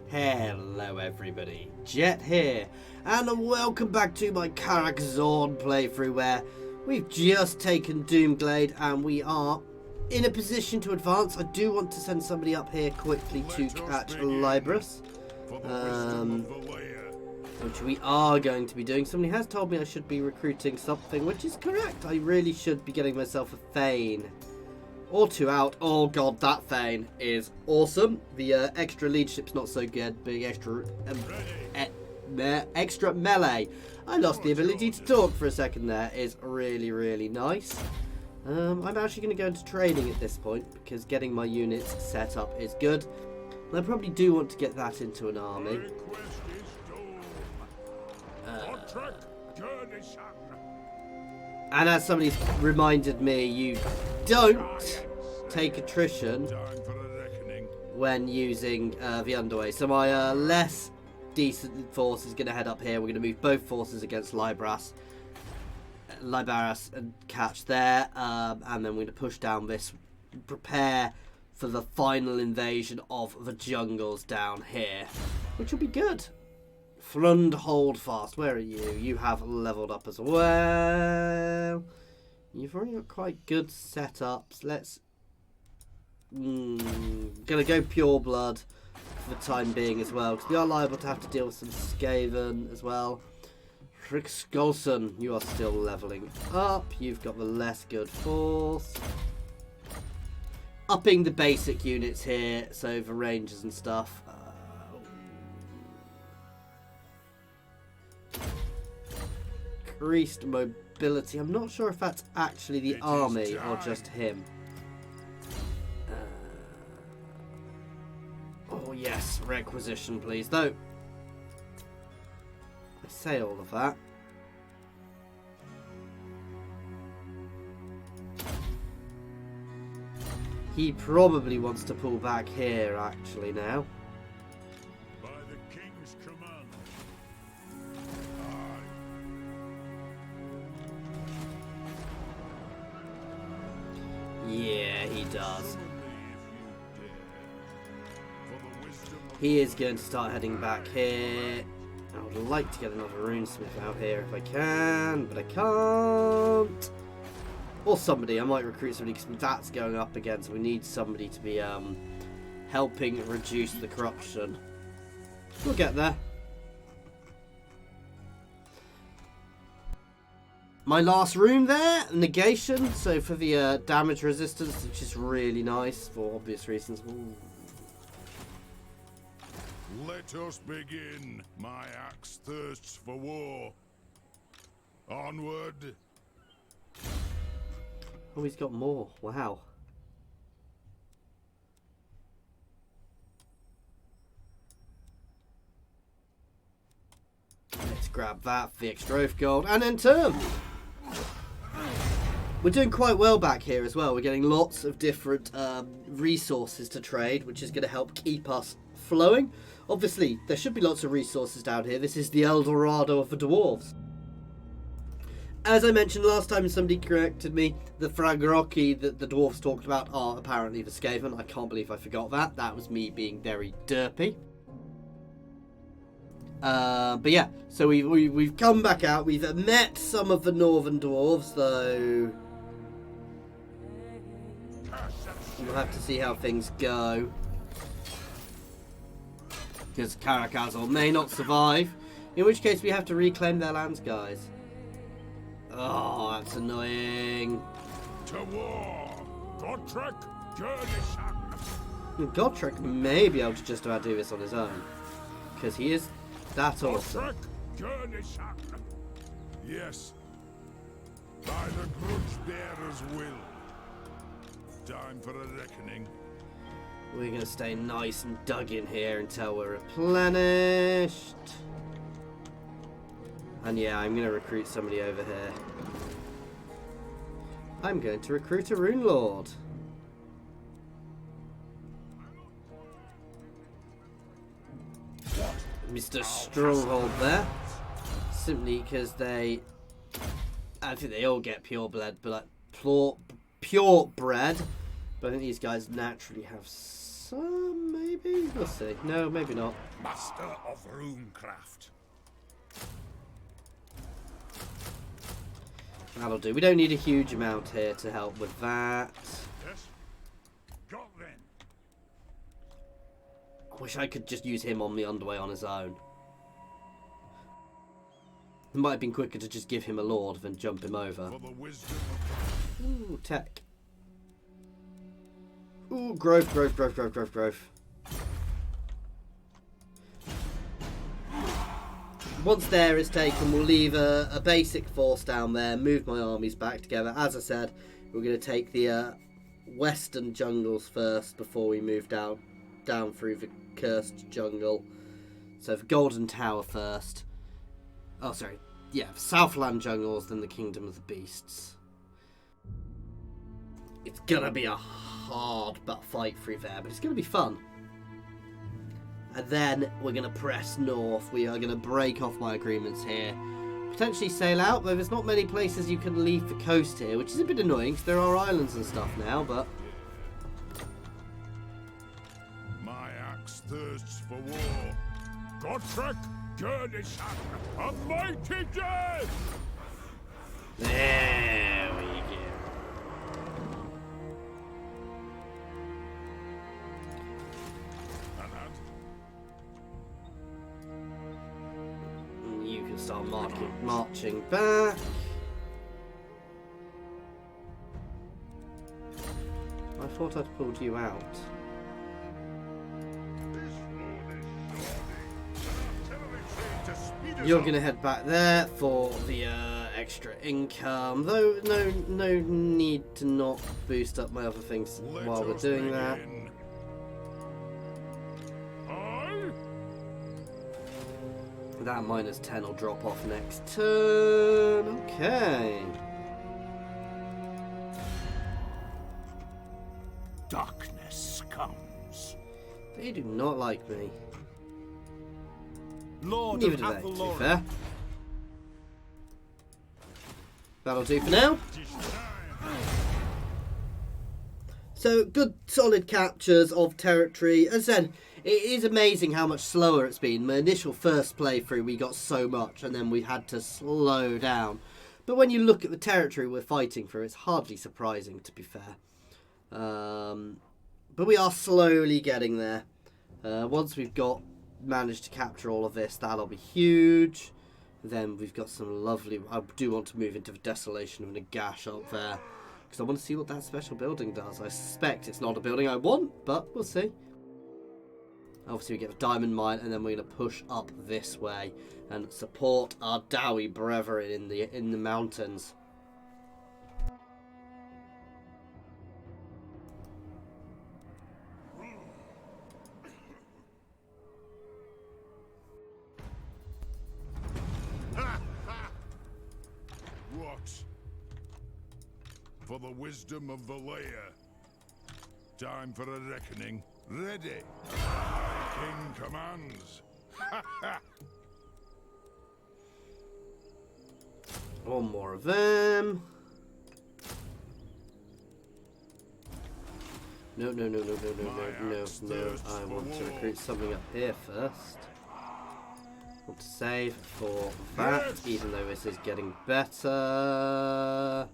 Hello everybody, Jet here, and welcome back to my Karak Zorn playthrough where we've just taken Doomglade and we are in a position to advance. I do want to send somebody up here quickly to catch Libris, which we are going to be doing. Somebody has told me I should be recruiting something, which is correct. I really should be getting myself a Thane. Or two out. Oh god, that Thane is awesome. The extra leadership's not so good. Big extra extra melee. I lost the ability to talk for a second there. Is really nice. I'm actually going to go into training at this point because getting my units set up is good. And I probably do want to get that into an army. And as somebody's reminded me, you don't take attrition when using the underway. So my less decent force is going to head up here. We're going to move both forces against Libris and catch there. And then we're going to push down this, prepare for the final invasion of the jungles down here, which will be good. Thrund Holdfast, where are you? You have leveled up as well. You've already got quite good setups. Let's... gonna go pure blood for the time being as well, because we are liable to have to deal with some Skaven as well. Crynsos, you are still leveling up. You've got the less good force. Upping the basic units here, so the rangers and stuff. Increased mobility. I'm not sure if that's actually the army or just him. Oh yes, requisition please. Though I say all of that. He probably wants to pull back here actually now. By the king's command. Yeah, he does. He is going to start heading back here. I would like to get another runesmith out here if I can, but I can't. Or somebody. I might recruit somebody because that's going up again, so we need somebody to be helping reduce the corruption. We'll get there. My last room there, negation, so for the damage resistance, which is really nice for obvious reasons. Ooh. Let us begin. My axe thirsts for war. Onward. Oh, he's got more. Wow. Let's grab that for the extra oath gold and then turn. We're doing quite well back here as well. We're getting lots of different resources to trade, which is going to help keep us flowing. Obviously, there should be lots of resources down here. This is the El Dorado of the dwarves. As I mentioned last time, somebody corrected me. The Fragrocki that the dwarves talked about are apparently the Skaven. I can't believe I forgot that. That was me being very derpy. But yeah, so we've come back out. We've met some of the northern dwarves, though. We'll have to see how things go. Because Karak Zorn may not survive. In which case we have to reclaim their lands, guys. Oh, that's annoying. To war. Gotrek, Gotrek may be able to just about do this on his own. Because he is that awesome. Yes. By the grudge bearer's will. Time for a reckoning. We're going to stay nice and dug in here until we're replenished. And yeah, I'm going to recruit somebody over here. I'm going to recruit a Rune Lord. Mr. Stronghold there. Simply because I think they all get pure blood, but like pure bread. But I think these guys naturally have some, maybe. maybe? We'll see. No, maybe not. Master of runecraft. That'll do. We don't need a huge amount here to help with that. Yes. Got then. I wish I could just use him on the underway on his own. It might have been quicker to just give him a lord than jump him over. For the wisdom Ooh, tech. Ooh, growth, growth, growth, growth, growth, growth. Once there is taken, we'll leave a basic force down there, move my armies back together. As I said, we're going to take the western jungles first before we move down through the cursed jungle. So the Golden Tower first. Oh, sorry. Yeah, Southland jungles, then the Kingdom of the Beasts. It's going to be a hard fight through there, but it's going to be fun. And then we're going to press north. We are going to break off my agreements here. Potentially sail out, though there's not many places you can leave the coast here, which is a bit annoying because there are islands and stuff now, but... my axe thirsts for war. Gotrek, Gurdishan, a mighty day! There we go. You can start marching back. I thought I'd pulled you out. You're gonna head back there for the extra income, though no need to not boost up my other things while we're doing that. That -10 will drop off next turn. Okay. Darkness comes. They do not like me. Lord Neither do they, to be fair. That'll do for now. So, good solid captures of territory. As I said, it is amazing how much slower it's been. My initial first playthrough, we got so much, and then we had to slow down. But when you look at the territory we're fighting for, it's hardly surprising, to be fair. But we are slowly getting there. Once we've managed to capture all of this, that'll be huge. Then we've got some lovely... I do want to move into the Desolation of Nagash up there, because I want to see what that special building does. I suspect it's not a building I want, but we'll see. Obviously we get the diamond mine, and then we're going to push up this way and support our Dowie brethren in the mountains. What? For the wisdom of Valea. Time for a reckoning. Ready. King commands. One more of them. No. I want to recruit something up here first. I want to save for that, even though this is getting better.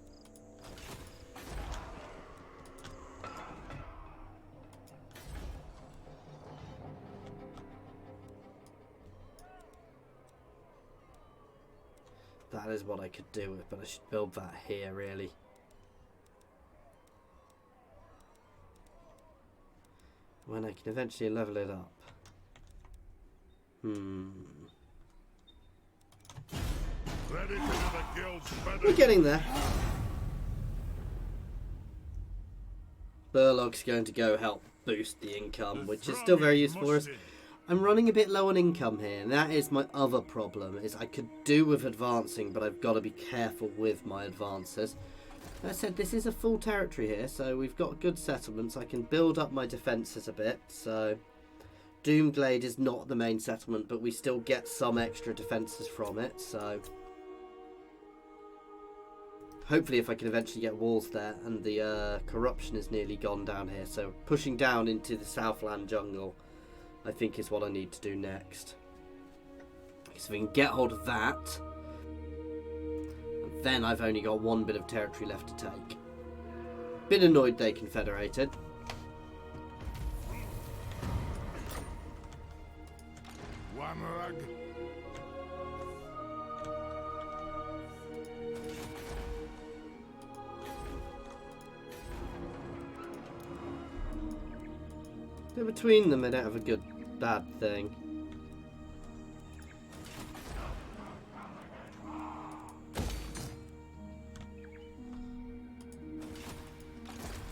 That is what I could do with, but I should build that here, really. When I can eventually level it up. Ready to do the guild's better. We're getting there. Burlock's going to go help boost the income, which is still very useful for us. I'm running a bit low on income here, and that is my other problem, is I could do with advancing, but I've got to be careful with my advances. As I said, this is a full territory here, so we've got good settlements. I can build up my defences a bit, so... Doomglade is not the main settlement, but we still get some extra defences from it, so... Hopefully if I can eventually get walls there, and the corruption is nearly gone down here, so pushing down into the Southland jungle I think is what I need to do next. So we can get hold of that. And then I've only got one bit of territory left to take. Bit annoyed they confederated. Wamrag. They're between them, they don't have a good bad thing.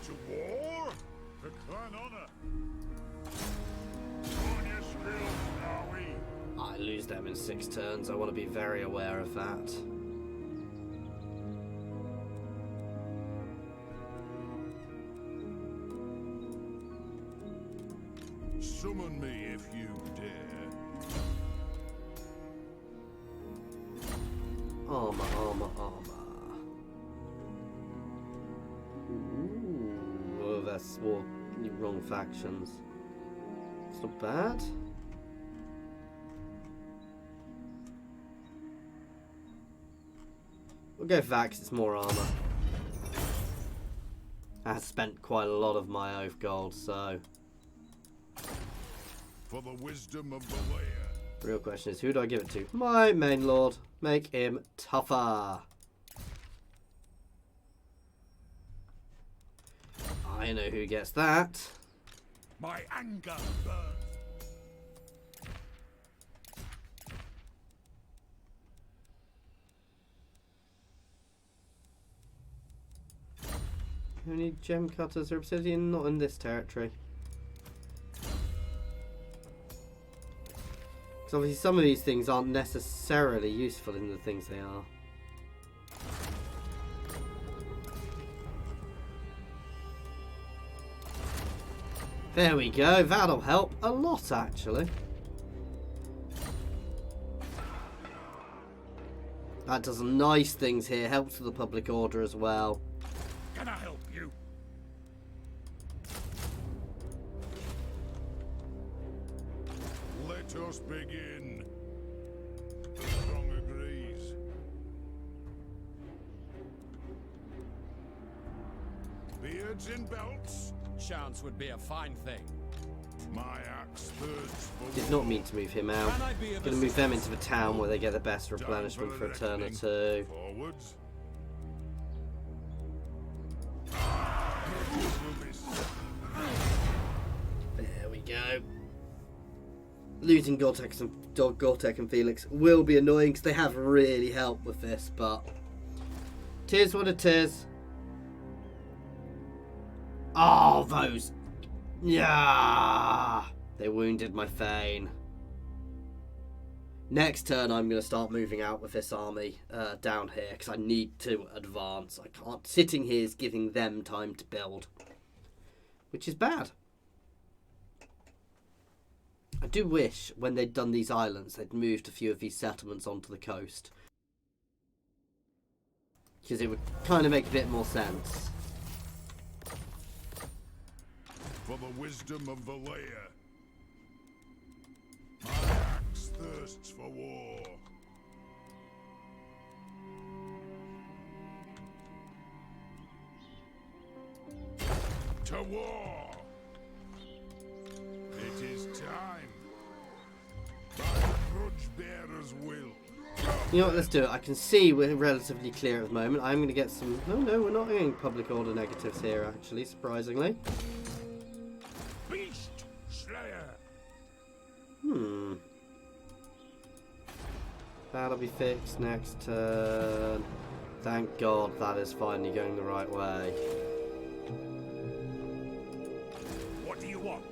To war? For clan honor. On your skills, are we? I lose them in 6 turns. I want to be very aware of that. Summon me if you dare. Armor, armor, armor. Ooh, oh, that's war. Wrong factions. It's not bad. We'll go for that 'cause it's more armor. I have spent quite a lot of my oath gold, so. For the wisdom of the lair. The real question is, who do I give it to? My main lord. Make him tougher. I know who gets that. My anger burns. How many gem cutters or obsidian? Not in this territory. Because obviously some of these things aren't necessarily useful in the things they are. There we go, that'll help a lot actually. That does some nice things here, helps with the public order as well. Can I help you? Let us begin. The strong agrees. Beards and belts. Chance would be a fine thing. My axe thirsts for Did not mean to move him out. Can I be of Gonna move them into the town where they get the best replenishment for a turn or two. Forwards. There we go. Losing Gortek and Felix will be annoying because they have really helped with this, but tis what it is. Oh, those. Yeah. They wounded my Thane. Next turn, I'm going to start moving out with this army down here because I need to advance. I can't. Sitting here is giving them time to build, which is bad. I do wish when they'd done these islands, they'd moved a few of these settlements onto the coast, because it would kind of make a bit more sense. For the wisdom of the lair. My axe thirsts for war. To war! It is time. By the grudge bearer's will. You know what, let's do it. I can see we're relatively clear at the moment. I'm going to get some... No, we're not getting public order negatives here, actually, surprisingly. Beast Slayer! That'll be fixed next turn. Thank God that is finally going the right way. What do you want?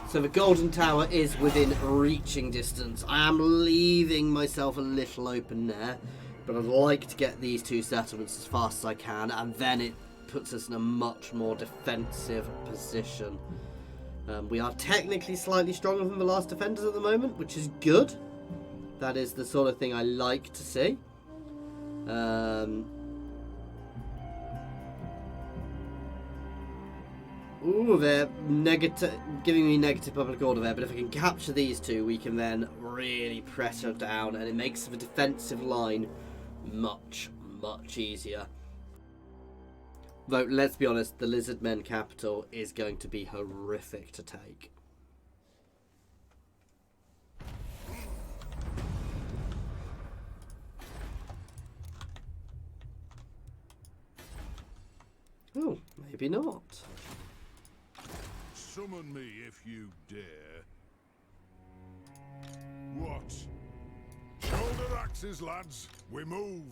So the Golden Tower is within reaching distance. I am leaving myself a little open there, but I'd like to get these 2 settlements as fast as I can, and then it puts us in a much more defensive position. We are technically slightly stronger than the last defenders at the moment, which is good. That is the sort of thing I like to see. Ooh, they're giving me negative public order there, but if I can capture these two, we can then really pressure down, and it makes the defensive line much, much easier. Though, let's be honest, the Lizardmen capital is going to be horrific to take. Oh, maybe not. Summon me if you dare. What? Shoulder axes, lads. We move.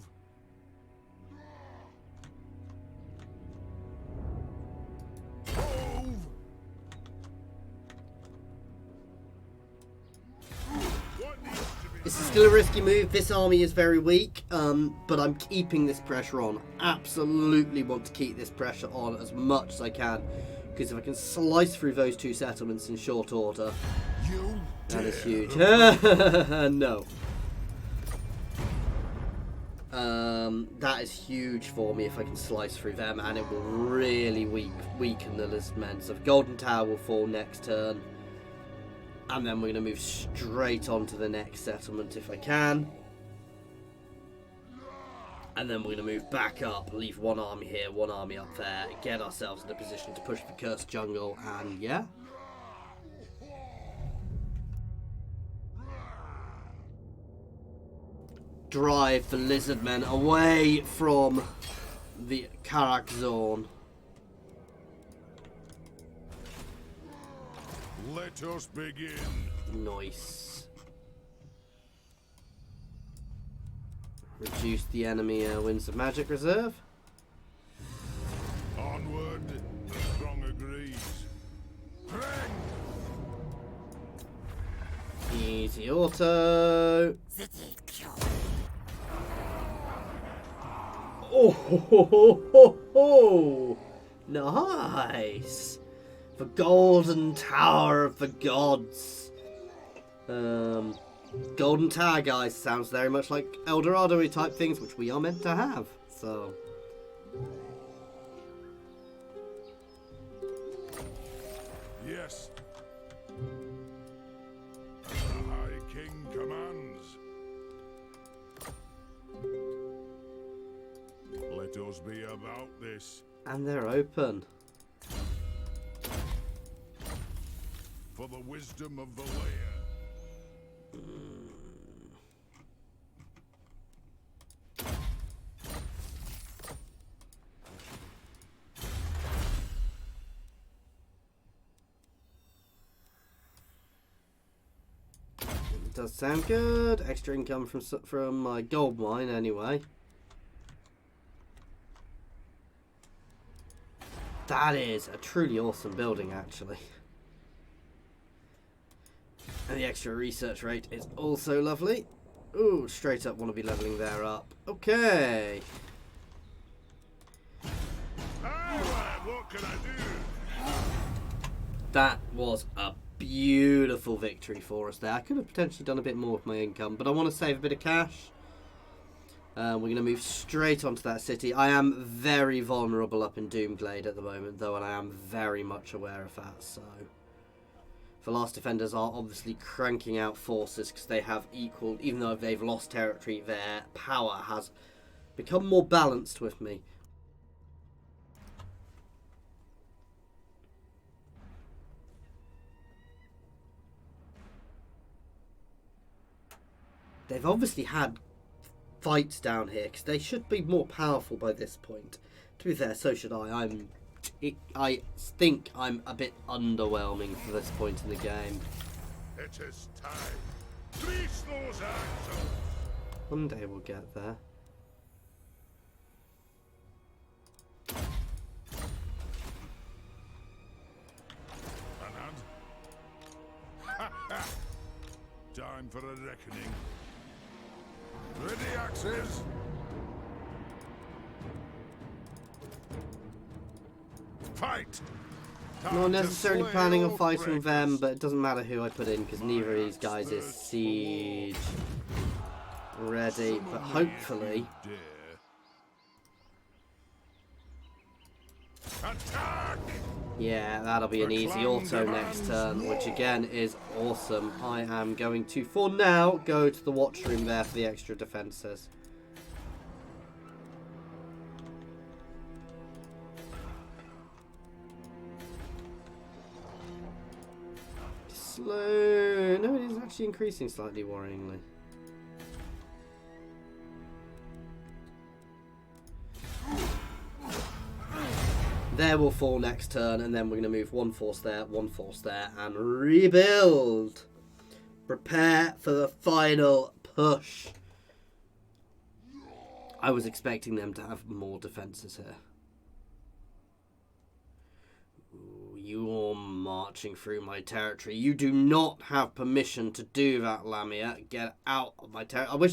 Move! What needs to be This is still a risky move. This army is very weak, but I'm keeping this pressure on. Absolutely want to keep this pressure on as much as I can, because if I can slice through those two settlements in short order, you that is dare? huge. No. That is huge for me if I can slice through them, and it will really weaken the Lizardmen. So the Golden Tower will fall next turn. And then we're going to move straight on to the next settlement if I can. And then we're going to move back up, leave one army here, one army up there, get ourselves in a position to push the Cursed Jungle, and yeah. Drive the Lizardmen away from the Karak Zorn. Let us begin. Nice. Reduce the enemy Winds of Magic reserve. Onward. The strong agrees. Bang! Easy auto. Oh, ho, ho, ho, ho, ho. Nice. The Golden Tower of the Gods. Golden Tower, guys, sounds very much like Eldorado-y type things, which we are meant to have. So, Yes. The High King commands. Let us be about this. and they're open. For the wisdom of the layer. It does sound good. Extra income from my gold mine, anyway. That is a truly awesome building, actually. And the extra research rate is also lovely. Ooh, straight up want to be leveling there up. Okay. Alright, what can I do? That was a beautiful victory for us there. I could have potentially done a bit more with my income, but I want to save a bit of cash. We're going to move straight onto that city. I am very vulnerable up in Doomglade at the moment, though, and I am very much aware of that, so... The last defenders are obviously cranking out forces because they have equal, even though they've lost territory, their power has become more balanced with me. They've obviously had fights down here because they should be more powerful by this point. To be fair, so should I. I think I'm a bit underwhelming for this point in the game. It is time. Grease those axles. One day we'll get there. Anand. Ha ha! Time for a reckoning. Ready, axes? Fight! Time Not to necessarily slay planning on all fighting breakers. them, but it doesn't matter who I put in because neither of these guys is siege ready. But hopefully, Attack! Yeah, that'll be an easy auto next turn, which again is awesome. I am going to, for now, go to the watch room there for the extra defences. Slow. No, it is actually increasing slightly worryingly. There will fall next turn, and then we're going to move one force there, and rebuild. Prepare for the final push. I was expecting them to have more defences here. Ooh, you're marching through my territory. You do not have permission to do that, Lamia. Get out of my territory.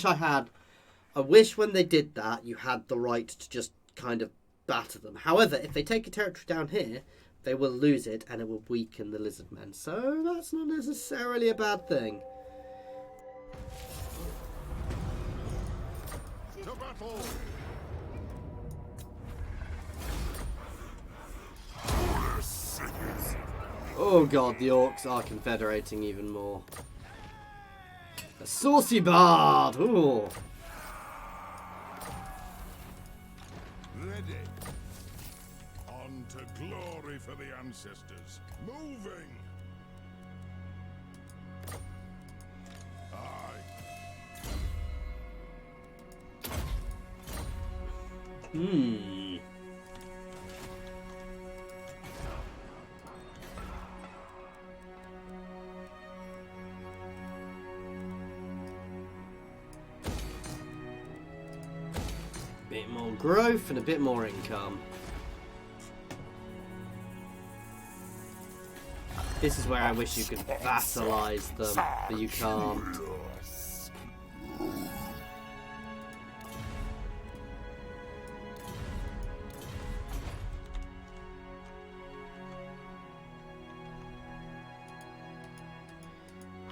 I wish when they did that, you had the right to just kind of batter them. However, if they take a territory down here, they will lose it and it will weaken the lizard men. So that's not necessarily a bad thing. To battle! Oh god, the orcs are confederating even more. A saucy bard! Ooh. Ready. On to glory for the ancestors. Moving. Aye. Bit more growth and a bit more income. This is where I wish you could vassalize them, but you can't.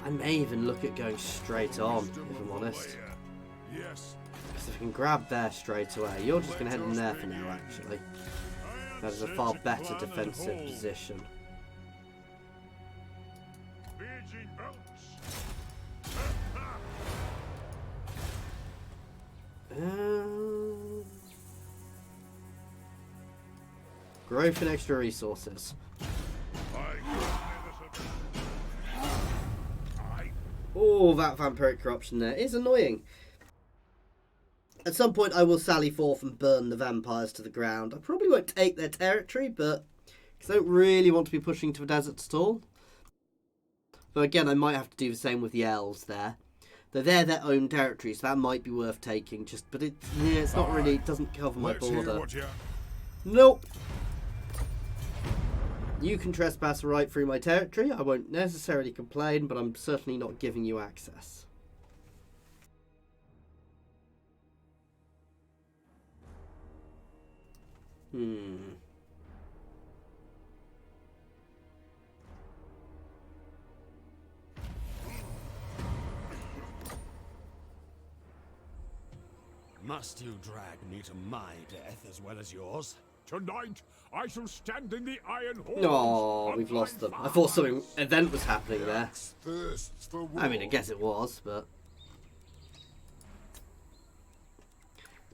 I may even look at going straight on, if I'm honest. Yes. Because if I can grab there straight away, you're just going to head in there for now, actually. That is a far better defensive position. Growth and extra resources. Oh, that vampiric corruption there is annoying. At some point I will sally forth and burn the vampires to the ground. I probably won't take their territory, but because I don't really want to be pushing to the desert at all. But again, I might have to do the same with the elves there. They're their own territory, so that might be worth taking. But it's not really, it doesn't cover my border. Nope. You can trespass right through my territory. I won't necessarily complain, but I'm certainly not giving you access. Must you drag me to my death as well as yours? Tonight, I shall stand in the iron hall. Oh, we've lost them. I thought something event was happening there. Thirsts for war. I mean, I guess it was, but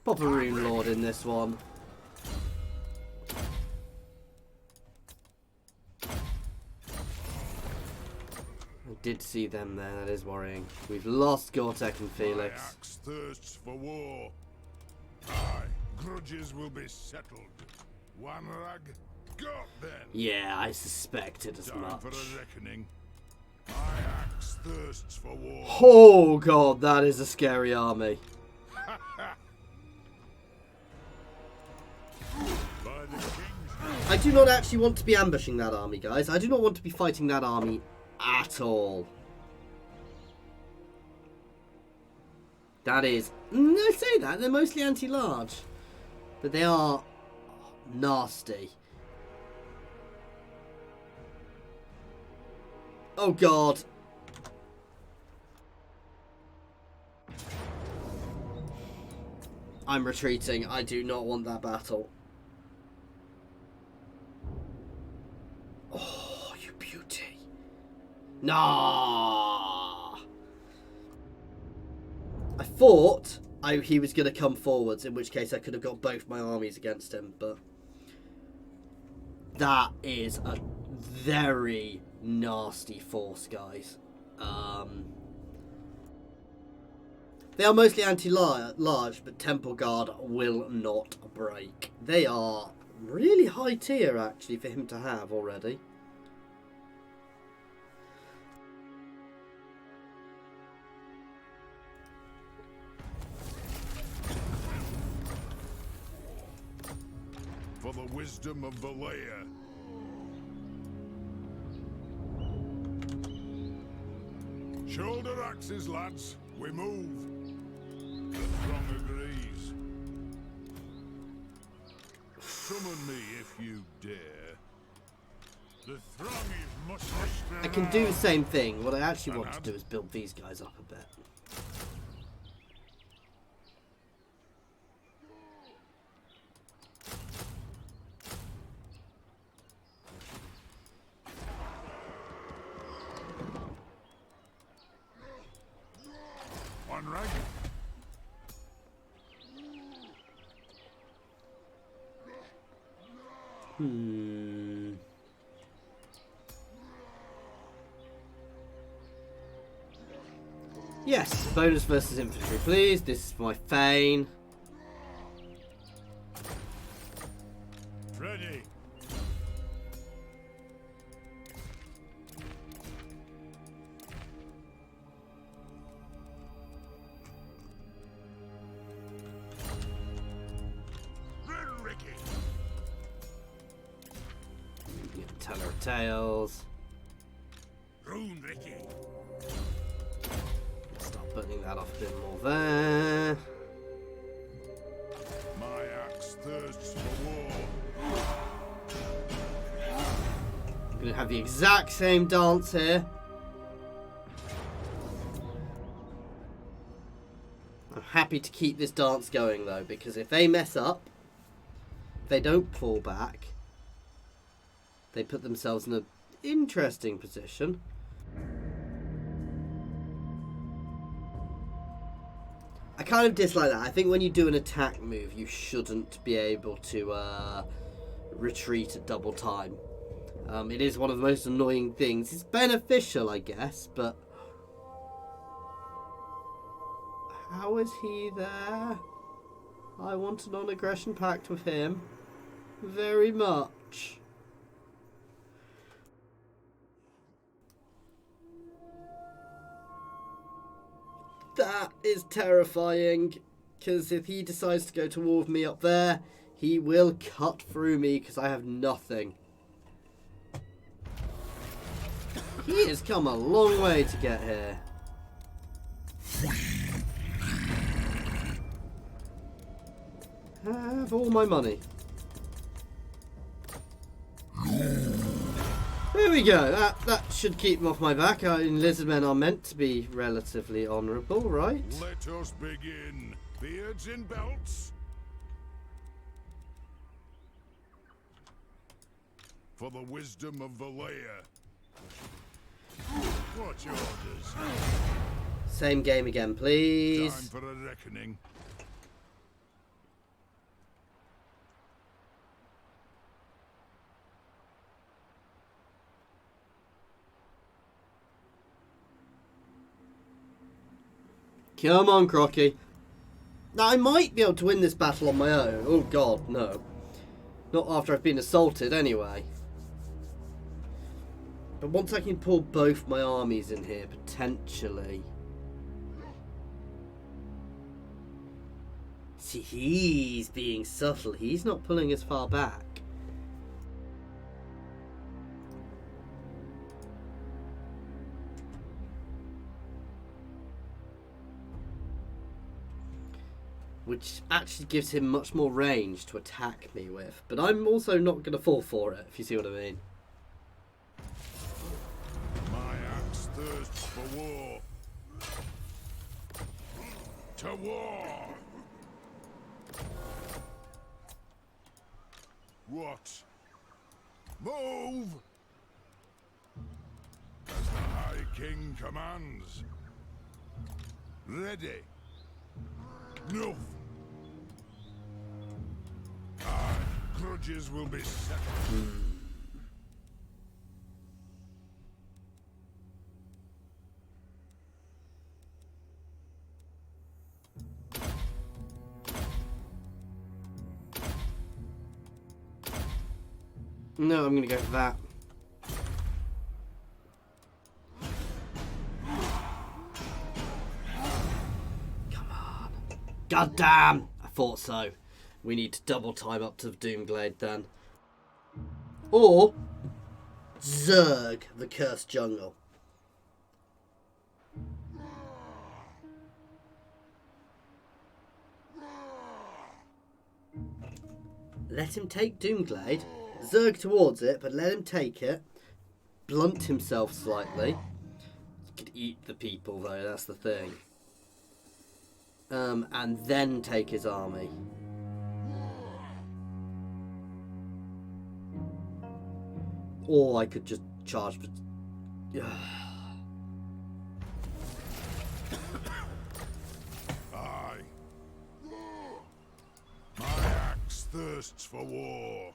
pop a Rune Lord in this one. I did see them there. That is worrying. We've lost Gortek and Felix. My axe thirsts for war. Aye, grudges will be settled. One rag, got then. Yeah, I suspected as Time much. for a reckoning. My axe thirsts for war. Oh god, that is a scary army. By the king's I do not actually want to be ambushing that army, guys. I do not want to be fighting that army at all. That is... I say that, they're mostly anti-large. But they are nasty. Oh god. I'm retreating. I do not want that battle. Nah. I thought he was going to come forwards, in which case I could have got both my armies against him, but that is a very nasty force, guys. They are mostly anti-large, but Temple Guard will not break. They are really high tier, actually, for him to have already. For the wisdom of Valea. Shoulder axes, lads. We move. The throng agrees. Summon me if you dare. The throng is much I can do the same thing. What I actually want to do is build these guys up a bit. One rag. Yes, bonus versus infantry, please. This is my Thane. Ready. Teller of Tails. Rune Ricky. Start burning that off a bit more there. My axe thirsts for war. I'm going to have the exact same dance here. I'm happy to keep this dance going though, because if they mess up, if they don't pull back, they put themselves in an interesting position. I kind of dislike that. I think when you do an attack move, you shouldn't be able to retreat at double time. It is one of the most annoying things. It's beneficial, I guess, but how is he there? I want a non-aggression pact with him very much. That is terrifying, because if he decides to go to war with me up there, he will cut through me because I have nothing. He has come a long way to get here. Have all my money. There we go. That should keep him off my back. Lizardmen are meant to be relatively honourable, right? Let us begin. Beards in belts. For the wisdom of Valea. What's your orders? Same game again, please. Time for a reckoning. Come on, Crocky. Now, I might be able to win this battle on my own. Oh, God, no. Not after I've been assaulted, anyway. But once I can pull both my armies in here, potentially. See, he's being subtle. He's not pulling as far back. Which actually gives him much more range to attack me with. But I'm also not going to fall for it, if you see what I mean. My axe thirsts for war. To war! What? Move! As the high king commands. Ready. No. Aye, grudges will be settled. No, I'm gonna go for that. Come on. God damn! I thought so. We need to double time up to Doomglade then. Or Zerg, the Cursed Jungle. Let him take Doomglade. Zerg towards it, but let him take it. Blunt himself slightly. He could eat the people though, that's the thing. And then take his army. Or I could just charge. Aye. My axe thirsts for war.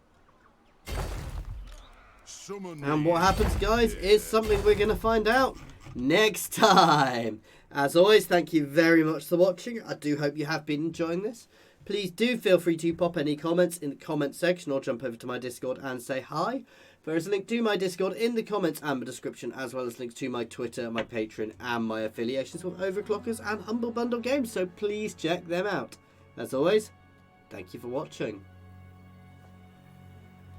Summon And me what happens, guys, is something we're going to find out next time. As always, thank you very much for watching. I do hope you have been enjoying this. Please do feel free to pop any comments in the comment section or jump over to my Discord and say hi. There is a link to my Discord in the comments and the description, as well as links to my Twitter, my Patreon, and my affiliations with Overclockers and Humble Bundle Games, so please check them out. As always, thank you for watching.